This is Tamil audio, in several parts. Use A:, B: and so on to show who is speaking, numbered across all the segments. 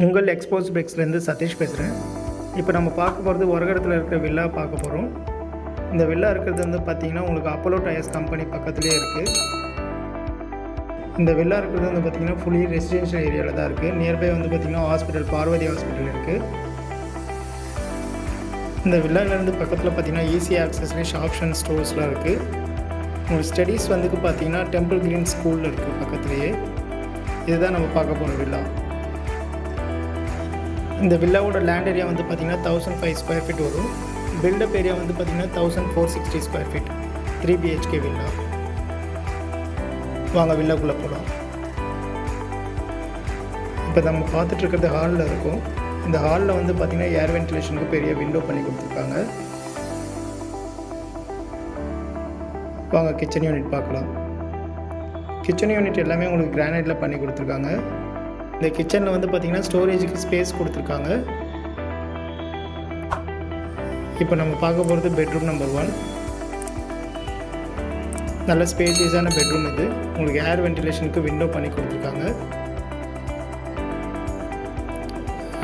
A: உங்கள் எக்ஸ்போஸ் பிரிக்ஸ்லேருந்து சதீஷ் பேசுகிறேன். இப்போ நம்ம பார்க்க போகிறது ஒரகடத்தில் இருக்கிற வில்லா பார்க்க போகிறோம். இந்த வில்லா இருக்கிறது வந்து பார்த்திங்கன்னா உங்களுக்கு அப்போலோ டயர்ஸ் கம்பெனி பக்கத்துலேயே இருக்குது. இந்த வில்லா இருக்கிறது வந்து பார்த்திங்கன்னா ஃபுல்லி ரெசிடென்ஷியல் ஏரியாவில் தான் இருக்குது. நியர்பை வந்து பார்த்திங்கன்னா ஹாஸ்பிட்டல், பார்வதி ஹாஸ்பிட்டல் இருக்குது. இந்த வில்லாவிலேருந்து பக்கத்தில் பார்த்திங்கன்னா ஈஸி ஆக்சஸ்லேயே ஷாப்ஸ் அண்ட் ஸ்டோர்ஸ்லாம் இருக்குது. உங்களுக்கு ஸ்டடீஸ் வந்து பார்த்திங்கன்னா டெம்பிள் கிரீன் ஸ்கூலில் இருக்குது பக்கத்துலேயே. இதுதான் நம்ம பார்க்க போகிற வில்லா. இந்த வில்லாவோட லேண்ட் ஏரியா வந்து பார்த்திங்கன்னா 1005 ஸ்கொயர் ஃபீட் வரும். பில்டப் ஏரியா வந்து பார்த்திங்கன்னா 1460 ஸ்கொயர் ஃபீட் 3 BHK வில்லா. வாங்க வில்லாக்குள்ளே போகலாம். இப்போ நம்ம பார்த்துட்ருக்கிறது ஹாலில் இருக்கும். இந்த ஹாலில் வந்து பார்த்திங்கன்னா ஏர் வென்டிலேஷனுக்கு பெரிய விண்டோ பண்ணி கொடுத்துருக்காங்க. வாங்க கிச்சன் யூனிட் பார்க்கலாம். கிச்சன் யூனிட் எல்லாமே உங்களுக்கு கிரானைட்டில் பண்ணி கொடுத்துருக்காங்க. இந்த கிச்சனில் வந்து பார்த்திங்கன்னா ஸ்டோரேஜுக்கு ஸ்பேஸ் கொடுத்துருக்காங்க. இப்போ நம்ம பார்க்க போகிறது பெட்ரூம் நம்பர் 1. நல்ல ஸ்பேசியஸான பெட்ரூம் இது. உங்களுக்கு ஏர் வென்டிலேஷனுக்கு விண்டோ பண்ணி கொடுத்துருக்காங்க.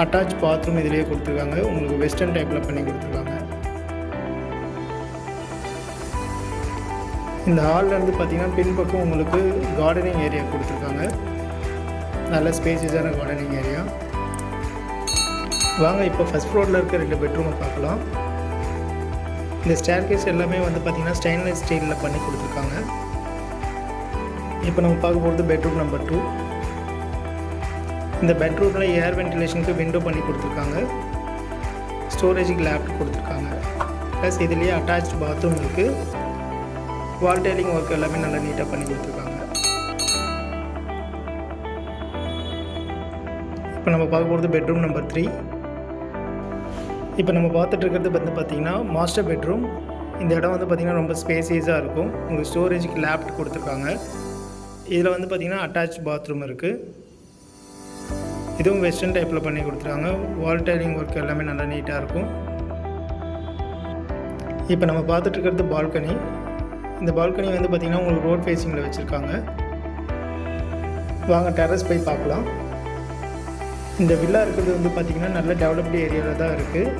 A: அட்டாச் பாத்ரூம் இதிலேயே கொடுத்துருக்காங்க. உங்களுக்கு வெஸ்டர்ன் டைப்பில் பண்ணி கொடுத்துருக்காங்க. இந்த ஹாலில் இருந்து பார்த்திங்கன்னா பின்பக்கம் உங்களுக்கு கார்டனிங் ஏரியா கொடுத்துருக்காங்க. நல்ல ஸ்பேசியஸான கார்டனிங் ஏரியா. வாங்க இப்போ ஃபஸ்ட் ஃப்ளோரில் இருக்க 2 பெட்ரூமை பார்க்கலாம். இந்த ஸ்டேர்கேஸ் எல்லாமே வந்து பார்த்திங்கன்னா ஸ்டெயின்லெஸ் ஸ்டீலில் பண்ணி கொடுத்துருக்காங்க. இப்போ நம்ம பார்க்க போகிறது பெட்ரூம் நம்பர் 2. இந்த பெட்ரூமில் ஏர் வென்டிலேஷனுக்கு விண்டோ பண்ணி கொடுத்துருக்காங்க. ஸ்டோரேஜுக்கு லேப்டாப் கொடுத்துருக்காங்க. ப்ளஸ் இதுலேயே அட்டாச் பாத்ரூம் இருக்குது. வால் டைலிங் ஒர்க் எல்லாமே நல்லா நீட்டாக பண்ணி கொடுத்துருக்காங்க. இப்போ நம்ம பார்க்க போகிறது பெட்ரூம் நம்பர் 3. இப்போ நம்ம பார்த்துட்டு இருக்கிறது வந்து பார்த்திங்கன்னா மாஸ்டர் பெட்ரூம். இந்த இடம் வந்து பார்த்திங்கன்னா ரொம்ப ஸ்பேசியஸாக இருக்கும். உங்களுக்கு ஸ்டோரேஜுக்கு லேப்டாப் கொடுத்துருக்காங்க. இதில் வந்து பார்த்திங்கன்னா அட்டாச் பாத்ரூம் இருக்குது. இதுவும் வெஸ்டர்ன் டைப்பில் பண்ணி கொடுத்துருக்காங்க. வால் டைலிங் ஒர்க் எல்லாமே நல்லா நீட்டாக இருக்கும். இப்போ நம்ம பார்த்துட்டு இருக்கிறது பால்கனி. இந்த பால்கனி வந்து பார்த்திங்கன்னா உங்களுக்கு ரோட் ஃபேஸிங்கில் வச்சுருக்காங்க. வாங்க டெரஸ் போய் பார்க்கலாம். இந்த வில்லா இருக்கிறது வந்து பார்த்திங்கன்னா நல்ல டெவலப்டு ஏரியாவில் தான் இருக்குது.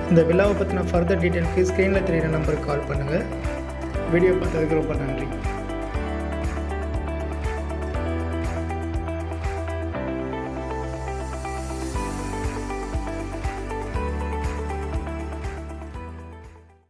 A: இந்த வில்லாவை பற்றின ஃபர்தர் டீட்டெயிலுக்கு ஸ்க்ரீனில் தெரியிற நம்பருக்கு கால் பண்ணுங்கள். வீடியோ பார்த்ததுக்கு ரொம்ப நன்றி.